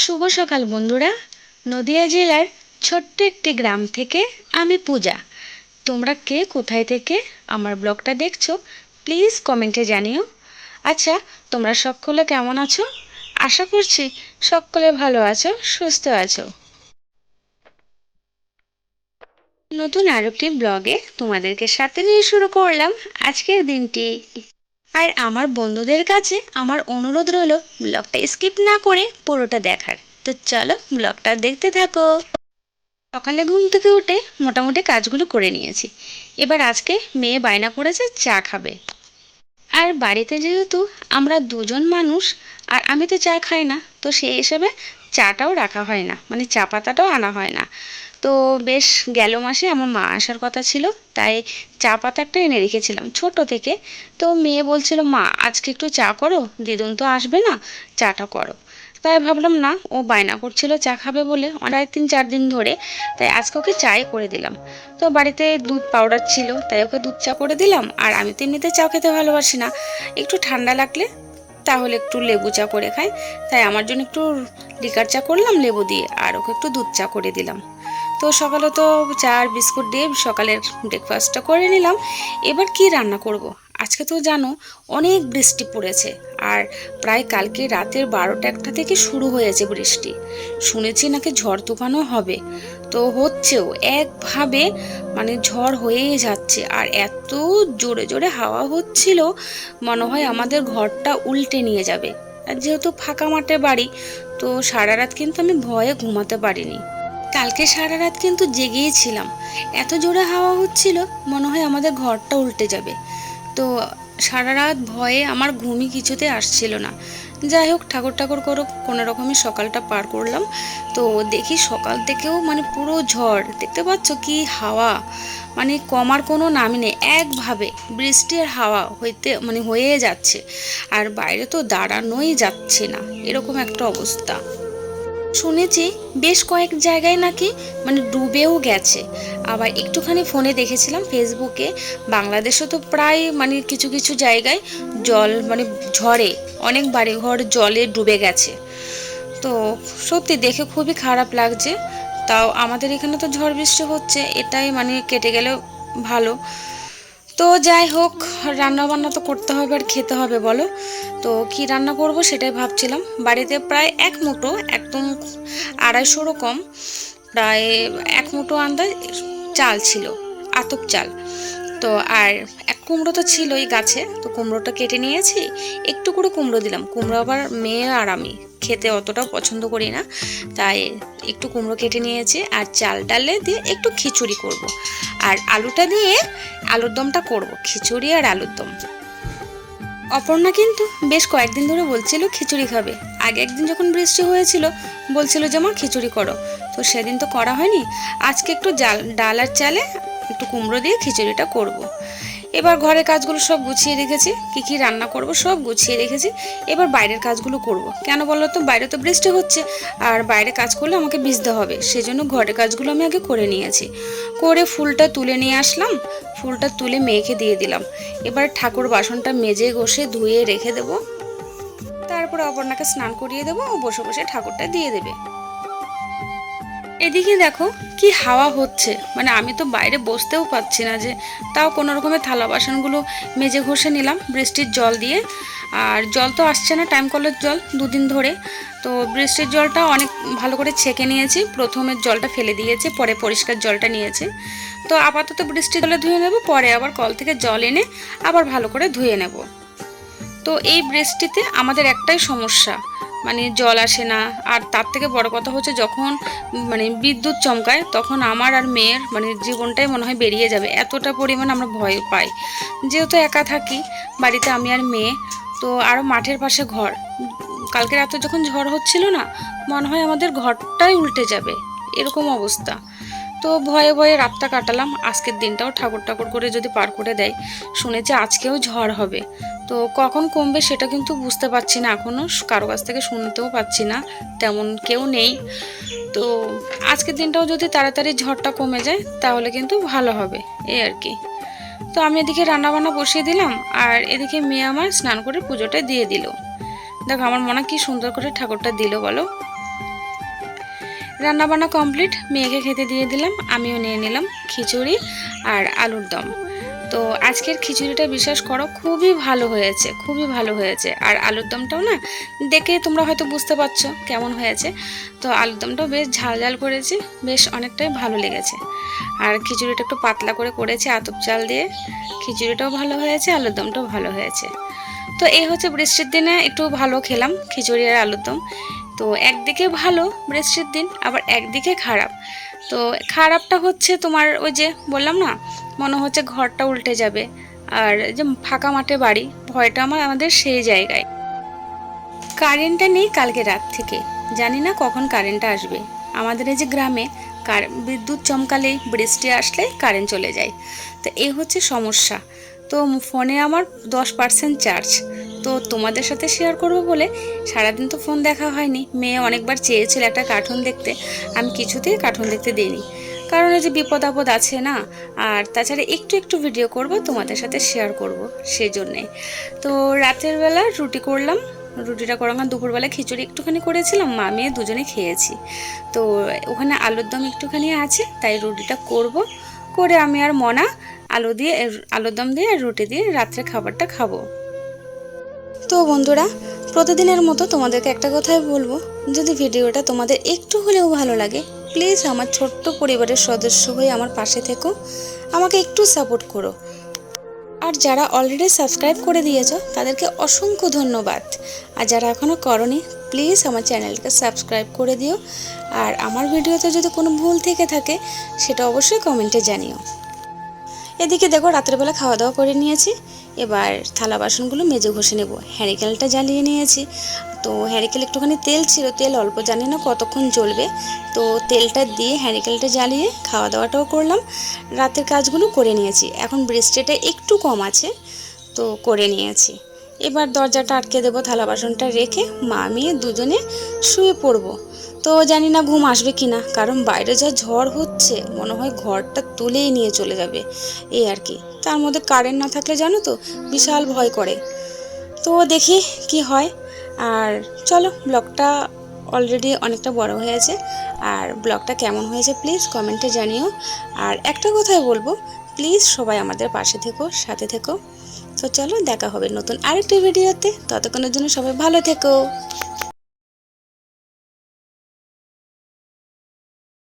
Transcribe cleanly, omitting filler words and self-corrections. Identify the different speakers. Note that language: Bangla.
Speaker 1: শুভ সকাল বন্ধুরা। নদিয়া জেলার ছোট্ট একটি গ্রাম থেকে আমি পূজা। তোমরা কে কোথায় থেকে আমার ব্লগটা দেখছো প্লিজ কমেন্টে জানিও। আচ্ছা, তোমরা সকলে কেমন আছো? আশা করছি সকলে ভালো আছো, সুস্থ আছো। নতুন আরেকটি ব্লগে তোমাদেরকে সাথে নিয়ে শুরু করলাম আজকের দিনটি। আর আমার বন্ধুদের কাছে আমার অনুরোধ রইল ব্লগটা স্কিপ না করে পুরোটা দেখার। তো চলো ব্লগটা দেখতে থাকো। সকালে ঘুম থেকে উঠে মোটামুটি কাজগুলো করে নিয়েছি। এবার আজকে মেয়ে বায়না করেছে চা খাবে। আর বাড়িতে যেহেতু আমরা দুজন মানুষ আর আমি তো চা খাই না, তো সেই হিসেবে চাটাও রাখা হয় না, মানে চা পাতাটাও আনা হয় না। তো বেশ গেল মাসে আমার মা আসার কথা ছিল, তাই চা পাতা একটা এনে রেখেছিলাম ছোট থেকে। তো মেয়ে বলছিল মা আজকে একটু চা করো, দিদুন তো আসবে না, চাটা করো। তাই ভাবলাম না, ও বায়না করছিল চা খাবে বলে অনেক 3-4 দিন ধরে, তাই আজকে ওকে চাই করে দিলাম। তো বাড়িতে দুধ পাউডার ছিল, তাই ওকে দুধ চা করে দিলাম। আর আমি তো এমনিতে চা খেতে ভালোবাসি না, একটু ঠান্ডা লাগলে তাহলে একটু লেবু চা করে খাই। তাই আমার জন্য একটু লিকার চা করলাম লেবু দিয়ে, আর ওকে একটু দুধ চা করে দিলাম। তো সকালে তো চা আর বিস্কুট দিয়ে সকালের ব্রেকফাস্টটা করে নিলাম। এবার কি রান্না করব? আজকে তো জানো অনেক বৃষ্টি পড়েছে। আর প্রায় কালকে রাতের 12টা-1টা থেকে শুরু হয়েছে বৃষ্টি। শুনেছি নাকি ঝড় তুফানও হবে। তো হচ্ছেও একভাবে, মানে ঝড় হয়েই যাচ্ছে। আর এত জোরে জোরে হাওয়া হচ্ছিল, মনে হয় আমাদের ঘরটা উল্টে নিয়ে যাবে। আর যেহেতু ফাঁকা মাঠে বাড়ি, তো সারা রাত কিন্তু আমি ভয়ে ঘুমাতে পারিনি। কালকে সারা রাত কিন্তু জেগেই ছিলাম। এত জোরে হাওয়া হচ্ছিল, মনে হয় আমাদের ঘরটা উল্টে যাবে। তো সারা রাত ভয়ে আমার ঘুমই কিছুতে আসছিল না। যাই হোক, ঠাকুর ঠাকুর করে কোনো রকমই সকালটা পার করলাম। তো দেখি সকাল থেকেও মানে পুরো ঝড়, দেখতে পাচ্ছ কি হাওয়া, মানে কমার কোনো নামই নেই। একভাবে বৃষ্টি আর হাওয়া হইতে মানে হয়ে যাচ্ছে। আর বাইরে তো দাঁড়ানোই যাচ্ছে না, এরকম একটা অবস্থা। শুনেছি বেশ কয়েক জায়গায় নাকি মানে ডুবেও গেছে। আবার একটুখানি ফোনে দেখেছিলাম ফেসবুকে, বাংলাদেশে তো প্রায় মানে কিছু কিছু জায়গায় জল মানে ঝড়ে অনেক বাড়িঘর জলে ডুবে গেছে। তো সত্যি দেখে খুবই খারাপ লাগছে। তাও আমাদের এখানে তো ঝড় বৃষ্টি হচ্ছে, এটাই মানে কেটে গেলে ভালো। তো যাই হোক, রান্না বান্না তো করতে হবে আর খেতে হবে বলো। তো কি রান্না করব সেটাই ভাবছিলাম। বাড়িতে প্রায় এক মুঠো, একদম 250 কম, প্রায় এক মুঠো আন্দাজ চাল ছিল, আতপ চাল। তো আর এক কুমড়ো তো ছিলই গাছে, তো কুমড়োটা কেটে নিয়েছি। একটু করে কুমড়ো দিলাম, কুমড়ো আবার মেয়ে আর আমি খেতে অতটাও পছন্দ করি না, তাই একটু কুমড়ো কেটে নিয়েছি। আর চাল ডালে দিয়ে একটু খিচুড়ি করব। আর আলুটা দিয়ে আলুর দমটা করব, খিচুড়ি আর আলুর দম। অপর্ণা কিন্তু বেশ কয়েকদিন ধরে বলছিল খিচুড়ি খাবে। আগে একদিন যখন বৃষ্টি হয়েছিল বলছিল যে মা খিচুড়ি করো, তো সেদিন তো করা হয়নি। আজকে একটু ডাল আর চালে একটু কুমড়ো দিয়ে খিচুড়িটা করব। এবার ঘরের কাজগুলো সব গুছিয়ে রেখেছি, কি কি রান্না করব সব গুছিয়ে রেখেছি। এবার বাইরের কাজগুলো করব। কেন বলো তো, বাইরে তো বৃষ্টি হচ্ছে, আর বাইরে কাজ করলে আমাকে ভিজতে হবে, সেজন্য ঘরের কাজগুলো আমি আগে করে নিয়েছি। করে ফুলটা তুলে নিয়ে আসলাম, ফুলটা তুলে মেয়েকে দিয়ে দিলাম। এবার ঠাকুর বাসনটা মেজে ঘষে ধুয়ে রেখে দেব। তারপরে অপর্ণাকে স্নান করিয়ে দেবো, ও বসে বসে ঠাকুরটা দিয়ে দেবে। এদিকে দেখো কি হাওয়া হচ্ছে, মানে আমি তো বাইরে বসতেও পাচ্ছি না যে। তাও কোনো রকমের থালা বাসনগুলো মেজে ঘষে নিলাম বৃষ্টির জল দিয়ে। আর জল তো আসছে না, টাইম কলের জল 2 দিন ধরে। তো বৃষ্টির জলটা অনেক ভালো করে ছেঁকে নিয়েছি, প্রথমের জলটা ফেলে দিয়েছি, পরে পরিষ্কার জলটা নিয়েছি। তো আপাতত বৃষ্টির জলে ধুয়ে নেব, পরে আবার কল থেকে জল এনে আবার ভালো করে ধুয়ে নেব। তো এই বৃষ্টিতে আমাদের একটাই সমস্যা, মানে জল আসে না। আর তার থেকে বড় কথা হচ্ছে যখন মানে বিদ্যুৎ চমকায়, তখন আমার আর মেয়ের মানে জীবনটাই মনে হয় বেরিয়ে যাবে, এতটা পরিমাণ আমরা ভয় পাই। যেহেতু একা থাকি বাড়িতে আমি আর মেয়ে, তো আরও মাঠের পাশে ঘর। কালকে রাতে যখন ঝড় হচ্ছিল না, মনে হয় আমাদের ঘরটাই উল্টে যাবে, এরকম অবস্থা। তো ভয়ে ভয়ে রাতটা কাটালাম। আজকের দিনটাও ঠাকুর ঠাকুর করে যদি পার করে দেয়। শুনেছি আজকেও ঝড় হবে, তো কখন কমবে সেটা কিন্তু বুঝতে পারছি না এখনও, কারো কাছ থেকে শুনতেও পাচ্ছি না, তেমন কেউ নেই। তো আজকের দিনটাও যদি তাড়াতাড়ি ঝড়টা কমে যায় তাহলে কিন্তু ভালো হবে, এই আর কি। তো আমি এদিকে রান্নাবান্না বসিয়ে দিলাম, আর এদিকে মেয়ে আমার স্নান করে পুজোটা দিয়ে দিল। দেখো আমার মনে কি সুন্দর করে ঠাকুরটা দিল বলো। রান্নাবান্না কমপ্লিট, মেয়েকে খেতে দিয়ে দিলাম, আমিও নিয়ে নিলাম খিচুড়ি আর আলুর দম। তো আজকের খিচুড়িটা বিশ্বাস করো খুবই ভালো হয়েছে, খুবই ভালো হয়েছে। আর আলুর দমটাও না দেখে তোমরা হয়তো বুঝতে পারছো কেমন হয়েছে। তো আলুর দমটাও বেশ ঝাল ঝাল করেছি, বেশ অনেকটাই ভালো লেগেছে। আর খিচুড়িটা একটু পাতলা করে করেছি আতপ চাল দিয়ে। খিচুড়িটাও ভালো হয়েছে, আলুর দমটাও ভালো হয়েছে। তো এই হচ্ছে বৃষ্টির দিনে একটু ভালো খেলাম খিচুড়ি আর আলুর দম। তো একদিকে ভালো বৃষ্টির দিন, আবার একদিকে খারাপ। তো খারাপটা হচ্ছে তোমার ওই যে বললাম না, মনে হচ্ছে ঘরটা উল্টে যাবে। আর যে ফাঁকা মাঠে বাড়ি, ভয়টা আমাদের সেই জায়গায়। কারেন্টটা নেই কালকে রাত থেকে, জানি না কখন কারেন্টটা আসবে। আমাদের এই যে গ্রামে বিদ্যুৎ চমকালেই বৃষ্টি আসলে কারেন্ট চলে যায়। তো এই হচ্ছে সমস্যা। তো ফোনে আমার 10% চার্জ। তো তোমাদের সাথে শেয়ার করব বলে সারাদিন তো ফোন দেখা হয়নি। মেয়ে অনেকবার চেয়েছিল একটা কার্টুন দেখতে, আমি কিছুতেই কার্টুন দেখতে দিইনি। কারণ এই যে বিপদ আপদ আছে না, আর তাছাড়া একটু একটু ভিডিও করব তোমাদের সাথে শেয়ার করব সেই জন্যে। তো রাতের বেলা রুটি করলাম, রুটিটা করার দুপুরবেলা খিচুড়ি একটুখানি করেছিলাম, মা মেয়ে দুজনে খেয়েছি। তো ওখানে আলুর দম একটুখানি আছে, তাই রুটিটা করব, করে আমি আর মনা আলুর দম দিয়ে আর রুটি দিয়ে রাত্রে খাবারটা খাবো। তো বন্ধুরা, প্রতিদিনের মতো তোমাদেরকে একটা কথাই বলবো, যদি ভিডিওটা তোমাদের একটু হলেও ভালো লাগে, প্লিজ আমার ছোট্ট পরিবারের সদস্য হয়ে আমার পাশে থেকো, আমাকে একটু সাপোর্ট করো। আর যারা অলরেডি সাবস্ক্রাইব করে দিয়েছো তাদেরকে অসংখ্য ধন্যবাদ। আর যারা এখনও করনি, প্লিজ আমার চ্যানেলকে সাবস্ক্রাইব করে দিও। আর আমার ভিডিওতে যদি কোনো ভুল থেকে থাকে সেটা অবশ্যই কমেন্টে জানিও। এদিকে দেখো রাত্রেবেলা খাওয়া দাওয়া করে নিয়েছি, এবার থালা বাসনগুলো মেজে ঘষে নেব। হ্যারিকেলটা জ্বালিয়ে নিয়েছি। তো হ্যারিকেল একটুখানি তেল ছিল, তেল অল্প, জানি না কতক্ষণ জ্বলবে। তো তেলটা দিয়ে হ্যারিকেলটা জ্বালিয়ে খাওয়া দাওয়াটাও করলাম, রাতের কাজগুলো করে নিয়েছি। এখন বৃষ্টিটা একটু কম আছে, তো করে নিয়েছি। এবার দরজাটা আটকে দেবো, থালা বাসনটা রেখে মা মেয়ে দুজনে শুয়ে পড়বো। তো জানি না ঘুম আসবে কি না, কারণ বাইরে যা ঝড় হচ্ছে মনে হয় ঘরটা তুলেই নিয়ে চলে যাবে, এই আর কি। তার মধ্যে কারেন্ট না থাকলে জানো তো বিশাল ভয় করে। তো দেখি কি হয়। আর চলো, ব্লগটা অলরেডি অনেকটা বড় হয়েছে, আর ব্লগটা কেমন হয়েছে প্লিজ কমেন্টে জানিও। আর একটা কথাই বলবো, প্লিজ সবাই আমাদের পাশে থেকো, সাথে থেকো। তো চলো, দেখা হবে নতুন আরেকটি ভিডিওতে, ততক্ষণের জন্য সবাই ভালো থেকো।